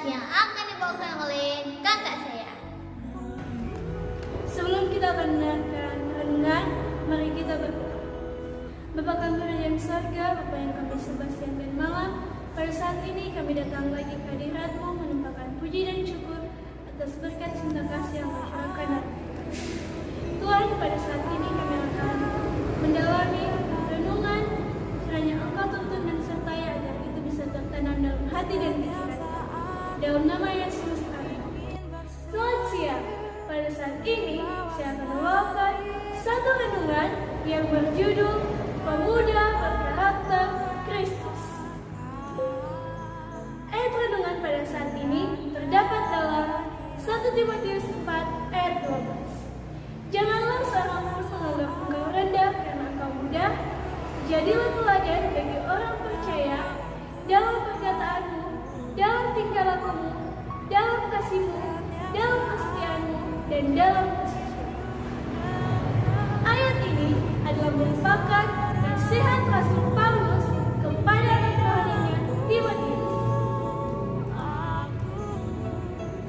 yang akan dibawakan oleh kakak saya. Sebelum kita akan mendengarkan renungan, mari kita berdoa. Bapa kami yang surga, Bapa yang kami sembah siang dan malam, pada saat ini kami datang lagi ke hadirat-Mu menumpahkan puji dan syukur atas berkat cinta kasih yang tercurahkan dari Tuhan. Pada saat ini kami akan mendalami renungan, kiranya Engkau tuntun dan sertai agar itu bisa tertanam dalam hati dan pikiran. Dalam nama Yesus, amin. Selamat siang. Pada saat ini saya akan membawakan satu renungan yang berjudul Pemuda Berkarakter Kristus. Ayat renungan pada saat ini terdapat dalam 1 Timotius 4 ayat 12. Janganlah seorang pun menganggap engkau rendah karena engkau muda. Jadilah teladan bagi orang percaya dalam perkataanmu, dalam tingkah lakumu, dalam kasihmu, dalam kesetiaanmu, dan dalam kesucian. Ayat ini adalah merupakan nasihat Rasul Paulus kepada anak rohaninya Timotius.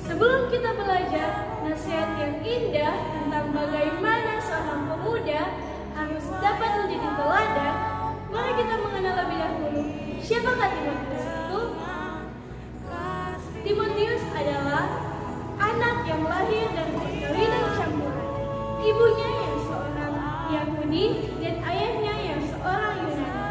Sebelum kita belajar nasihat yang indah tentang bagaimana seorang pemuda harus dapat menjadi teladan, mari kita mengenal lebih dahulu siapakah Timotius itu. Timotius adalah anak yang lahir dari perkawinan campuran. Ibunya yang seorang Yahudi dan ayahnya yang seorang Yunani.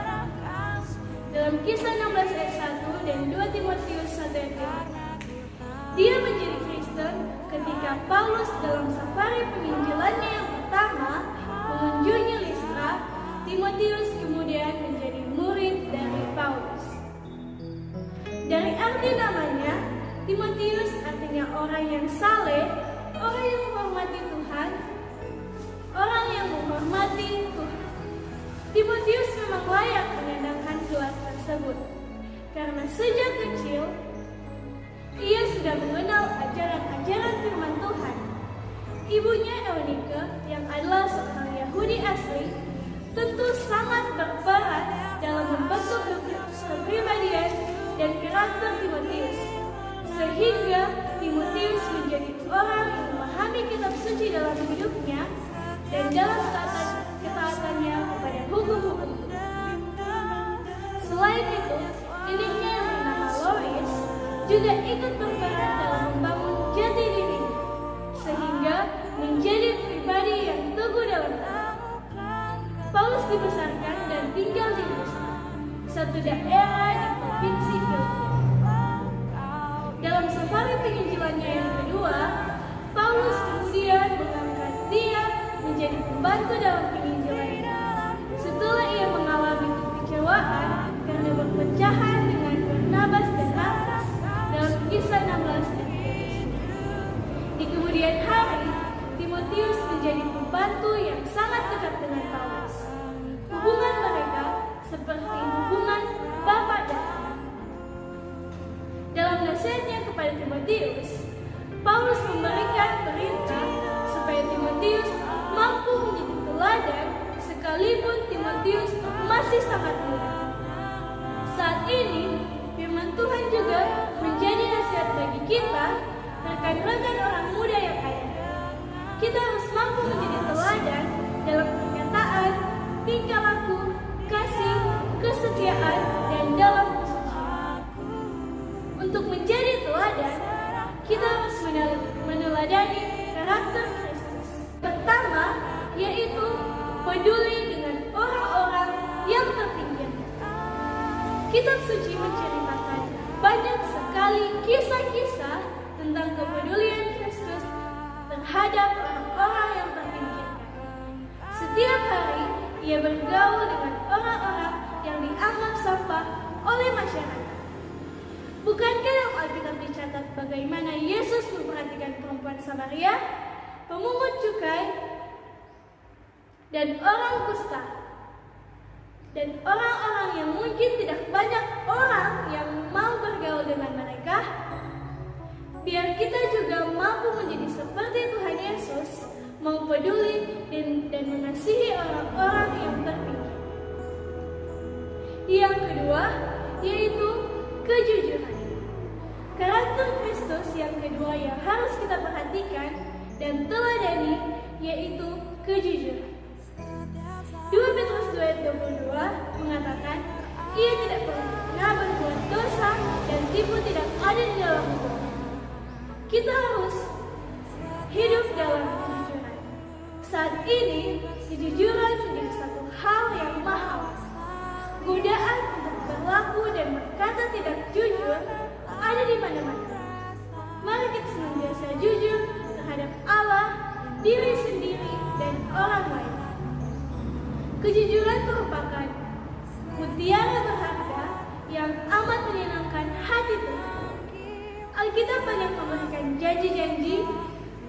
Dalam Kisah 16 ayat 1 dan 2 Timotius 1 ayat 5, dia menjadi Kristen ketika Paulus dalam safari penginjilannya yang pertama mengunjungi Listra. Timotius kemudian menjadi murid dari Paulus. Dari arti namanya, Timotius artinya orang yang saleh, orang yang menghormati Tuhan, orang yang menghormati Tuhan. Timotius memang layak menyandangkan gelar tersebut, karena sejak kecil ia sudah mengenal ajaran-ajaran firman Tuhan. Ibunya Eunike, yang adalah seorang Yahudi asli, tentu sangat berperan dalam membentuk kepribadian dan karakter Timotius, sehingga Timotius menjadi orang yang memahami kitab suci dalam hidupnya dan dalam ketaatannya kepada hukum-hukum. Selain itu, dirinya yang bernama Lois juga ikut berperan dalam membangun jati dirinya, sehingga menjadi pribadi yang teguh dalam Tuhan. Paulus dibesarkan dan tinggal di Listra, satu daerah di provinsi Filipi. Dalam safari penginjilannya yang kedua, Paulus kemudian mengangkat dia menjadi pembantu dalam penginjilannya. Setelah ia mengalami kekecewaan karena perpecahan dengan Barnabas dan Markus dalam Kisah 16 ayat 9. Di kemudian hari, Timotius menjadi pembantu yang sangat dekat dengan Paulus. Hubungan mereka seperti hubungan bapa dan anak. Dalam nasihatnya kepada Timotius, Paulus memberikan perintah supaya Timotius mampu menjadi teladan sekalipun Timotius masih sangat muda. Saat ini, firman Tuhan juga menjadi nasihat bagi kita, rekan-rekan orang muda yang ada. Kita harus mampu menjadi teladan dalam perkataan, tingkah laku, kasih, kesetiaan, dan dalam kesucian. Untuk menjadi teladan, kita harus meneladani karakter Kristus. Pertama, yaitu peduli dengan orang-orang yang terpinggir. Kitab suci menceritakan banyak sekali kisah-kisah tentang kepedulian Kristus terhadap orang-orang yang terpinggirkan. Setiap hari, ia bergaul dengan orang-orang yang dianggap sampah oleh masyarakat. Bukankah dalam Alkitab dicatat bagaimana Yesus memperhatikan perempuan Samaria, pemungut cukai, dan orang kusta, dan orang-orang yang mungkin tidak banyak orang yang mau bergaul dengan mereka? Biar kita juga mampu menjadi seperti Tuhan Yesus, mau peduli dan mengasihi orang-orang yang terpinggir. Yang kedua, yaitu kejujuran. Karakter Kristus yang kedua yang harus kita perhatikan dan teladani yaitu kejujuran. 2 Petrus 2 ayat 22 mengatakan, ia tidak pernah berbuat dosa dan tipu tidak ada di dalam hidupnya. Kita harus hidup dalam kejujuran. Saat ini, kejujuran menjadi satu hal yang mahal. Godaan untuk berlaku dan berkata tidak jujur ada di mana-mana. Mari kita senantiasa jujur terhadap Allah, diri sendiri, dan orang lain. Kejujuran merupakan mutiara berharga yang amat menyenangkan hati Tuhan. Alkitab banyak memberikan janji-janji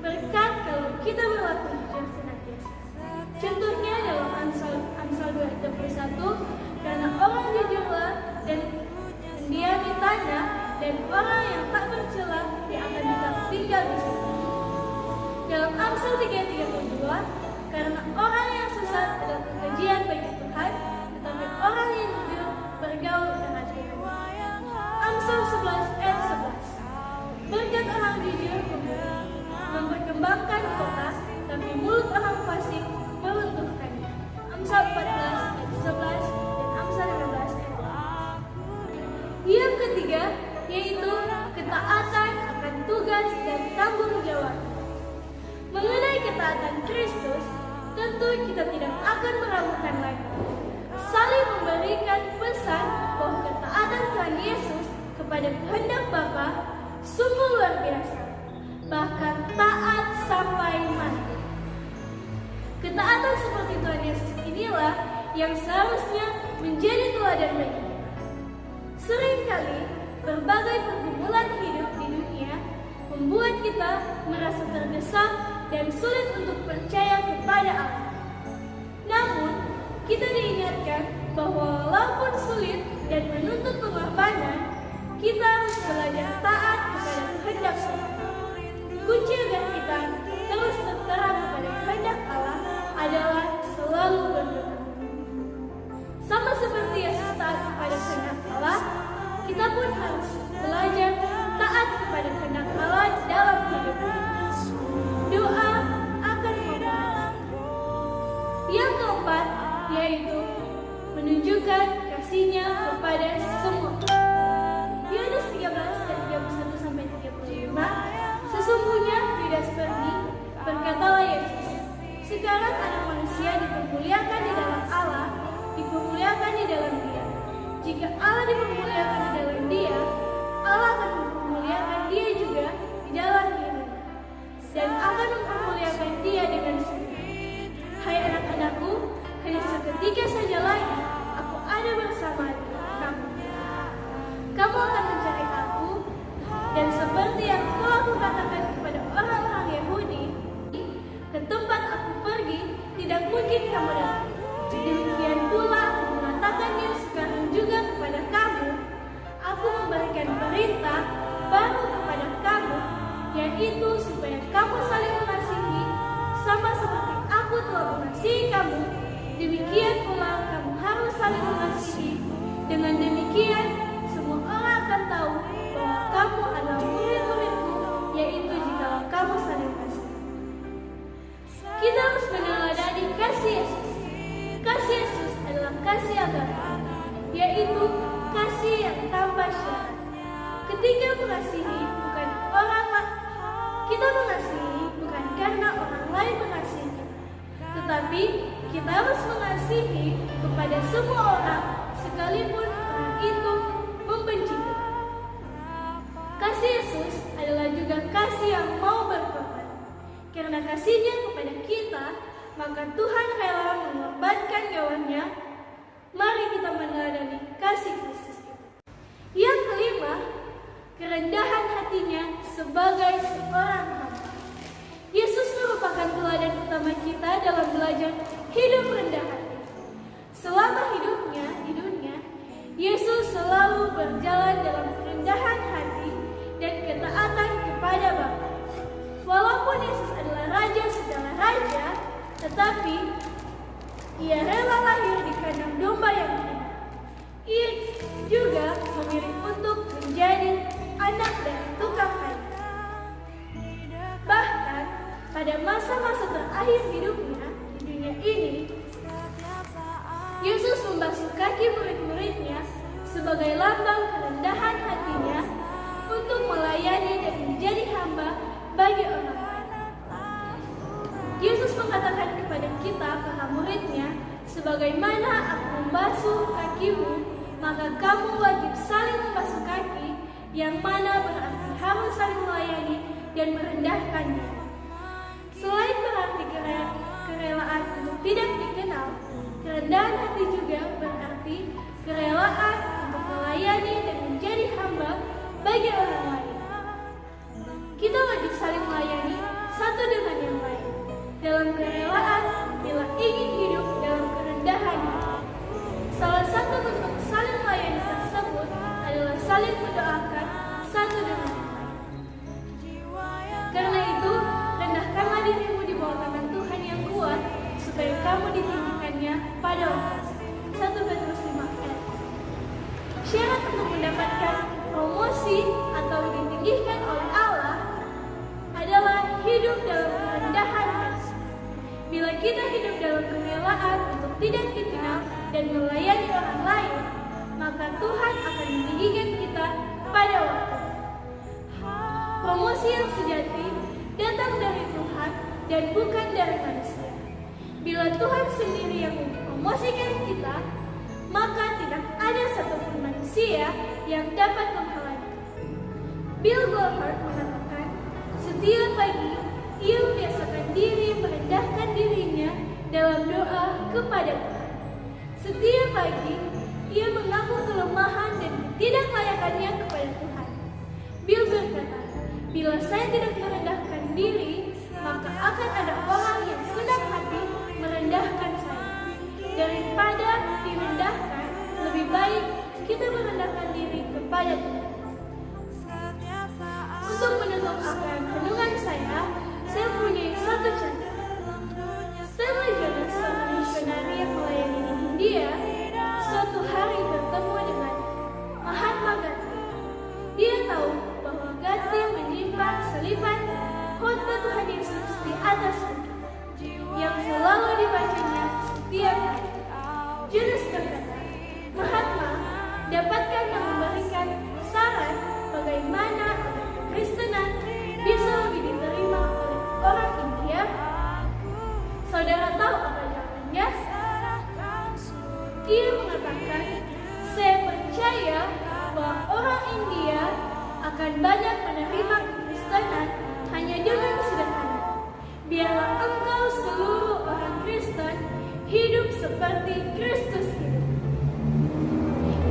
berkat kalau kita berlaku jujur senantiasa. Contohnya dalam Amsal 2:21, karena orang jujurlah dan mendiami tanah, dan orang yang tak bercela dia akan tetap tinggal di situ. Dalam Amsal 3:32, karena orang yang sesat adalah kekejian bagi Tuhan, tetapi orang yang jujur bergaul dengan Tuhan. Amsal 11 ayat 11, berkat orang jujur memperkembangkan kota, tapi mulut orang fasik meruntuhkannya. Amsal 14 ayat 11 dan Amsal 15 ayat 2. Yang ketiga yaitu ketaatan akan tugas dan tanggung jawab. Mengenai ketaatan Kristus, tentu kita tidak akan meragukan lagi. Saling memberikan pesan bahwa ketaatan Tuhan Yesus kepada kehendak Bapa sungguh luar biasa, bahkan taat sampai mati. Ketaatan seperti Tuhan Yesus inilah yang seharusnya menjadi teladan bagi kita. Seringkali berbagai pergumulan hidup di dunia membuat kita merasa terdesak dan sulit untuk percaya kepada Allah. Namun, kita diingatkan bahwa walaupun sulit dan menuntut pengorbanan, kita harus belajar taat kepada kehendak Allah. Kunci agar kita terus tertera kepada kehendak Allah adalah selalu berdoa. Sama seperti Yesus taat kepada kehendak Allah, kita pun harus belajar taat kepada kehendak Allah dalam hidup kita. Doa akan membantu. Yang keempat yaitu menunjukkan kasih-Nya kepada semua. Yohanes 13:31-35, sesungguhnya Yudas pergi, berkatalah Yesus, sekarang anak manusia dipermuliakan di dalam Allah, dipermuliakan di dalam Dia. Jika Allah dipermuliakan di dalam Dia, Allah akan mempermuliakan Dia juga di dalam dirinya, dan akan mempermuliakan Dia dengan sungguh. Hai anak-anakku, hanya seketika saja lagi aku ada bersama kamu. Kamu akan mencari aku, dan seperti yang telah aku katakan kepada orang-orang Yahudi, ke tempat aku pergi tidak mungkin kamu datang. Demikian pula aku mengatakannya sekarang juga kepada kamu. Aku memberikan perintah baru kepada kamu, yaitu supaya kamu saling mengasihi, sama seperti aku telah mengasihi kamu. Demikian pula kamu harus saling mengasihi. Dengan demikian semua orang akan tahu bahwa kamu adalah murid-muridku, yaitu jikalau kamu saling mengasihi. Kita harus meneladani kasih Yesus. Kasih Yesus adalah kasih agape, yaitu kasih yang tanpa syarat. Ketika mengasihi bukan kita mengasihi bukan karena orang lain mengasihi kita, tetapi kita harus mengasihi kepada semua orang sekalipun orang itu membenci kita. Kasih Yesus adalah juga kasih yang mau berkorban. Karena kasih-Nya kepada kita, maka Tuhan rela mengorbankan nyawanya. Mari kita meneladani kasih Kristus itu. Yang kelima, kerendahan hatinya sebagai seorang hamba. Yesus merupakan teladan utama kita dalam belajar hidup rendah hati. Selama hidupnya di dunia, Yesus selalu berjalan dalam kerendahan hati dan ketaatan kepada Bapa. Walaupun Yesus adalah Raja segala raja, tetapi Ia rela lahir di kandang domba yang hina. Ia juga memilih untuk menjadi anak dari tukang kayu. Bahkan pada masa-masa terakhir hidupnya di dunia ini, Yesus membasuh kaki murid-muridnya sebagai lambang kerendahan hatinya untuk melayani dan menjadi hamba bagi orang lain. Yesus mengatakan kepada kita, para muridnya, sebagaimana aku membasuh kakimu, maka kamu wajib saling membasuh kaki, yang mana berarti harus saling melayani dan merendahkan diri. Selain berarti kerelaan untuk tidak dikenal, kerendahan hati juga berarti kerelaan untuk melayani dan menjadi hamba bagi orang lain. Kita wajib saling melayani satu dengan yang lain dalam kerelaan bila ingin hidup dalam kerendahan hati. Salah satu bentuk saling melayani tersebut adalah saling mendoakan satu dengan yang lain. Karena itu, rendahkanlah dirimu di bawah tangan Tuhan yang kuat, supaya kamu ditinggikannya pada waktu. 1 Petrus 5 ayat. Syarat untuk mendapatkan promosi atau ditinggikan oleh Allah adalah hidup dalam kerendahan hati. Bila kita hidup dalam kerelaan untuk tidak dikenal dan melayani orang lain, maka Tuhan akan meninggikan kita pada waktu. Promosi yang sejati datang dari Tuhan dan bukan dari manusia. Bila Tuhan sendiri yang mempromosikan kita, maka tidak ada satupun manusia yang dapat menghalangi. Bill Goldhart mengatakan, setiap pagi ia membiasakan diri merendahkan dirinya dalam doa kepada Tuhan. Setiap pagi ia mengaku kelemahan dan ketidaklayakannya kepada Tuhan. Bill berkata, bila saya tidak merendahkan diri, maka akan ada orang yang senang hati merendahkan saya. Daripada direndahkan, lebih baik kita merendahkan diri kepada Tuhan. Untuk menutup akan renungan saya punya satu cerita. Stanley Jones, seorang misionari yang melayani di India, suatu hari bertemu dengan Mahatma Gandhi. Dia tahu bahwa Gandhi menyimpan selipan khotbah Tuhan Yesus di atas bukit yang selalu dibacanya setiap hari. Jones berkata, Mahatma, dapatkah memberikan saran bagaimana agar Kekristenan bisa lebih diterima oleh orang India? Saudara tahu apa jawabannya? Ia mengatakan, saya percaya bahwa orang India akan banyak menerima Kekristenan hanya dengan sederhana. Biarlah engkau seluruh orang Kristen hidup seperti Kristus hidup.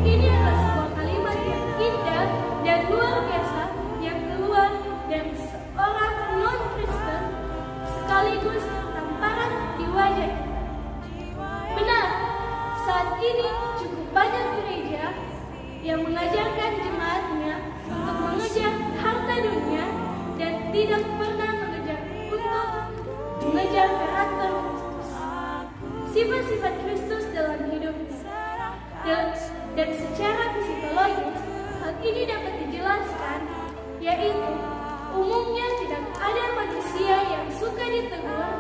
Ini adalah sebuah kalimat yang indah dan luar biasa yang keluar dari seorang non-Kristen sekaligus tamparan di wajah kita. Benar, saat ini cukup banyak gereja yang mengajarkan jemaatnya untuk mengejar harta dunia dan tidak pernah mengejar karakter Kristus, sifat-sifat Kristus dalam hidupnya. Dan secara psikologis, hal ini dapat dijelaskan, yaitu umumnya tidak ada manusia yang suka ditegur,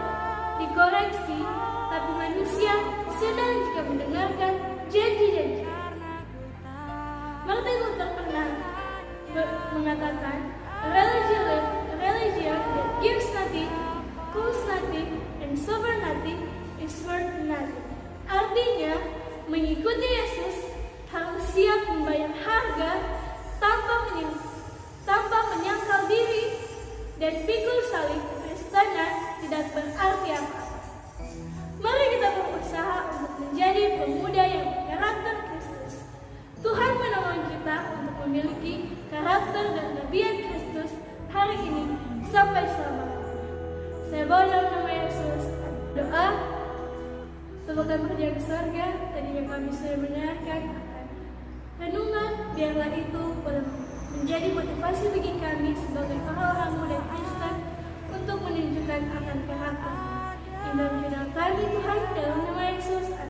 dikoreksi, tapi manusia senang jika mendengarkan janji-janji. Martin Luther pernah mengatakan, religion that gives nothing, costs nothing, and suffers nothing is worth nothing. Artinya, mengikuti Yesus harus siap membayar harga tanpa menyangkal diri, dan pikul salib Kekristenan tidak berarti apa-apa. Mari kita berusaha untuk menjadi pemuda yang berkarakter Kristus. Tuhan menolong kita untuk memiliki karakter dan tabiat Kristus hari ini sampai selama-lamanya. Saya bawa dalam nama Yesus doa. Bapa kami di surga, tadinya kami sudah mendengarkan akan renungan, biarlah itu boleh menjadi motivasi bagi kami sebagai orang-orang muda Kristen untuk menunjukkan akan karakter.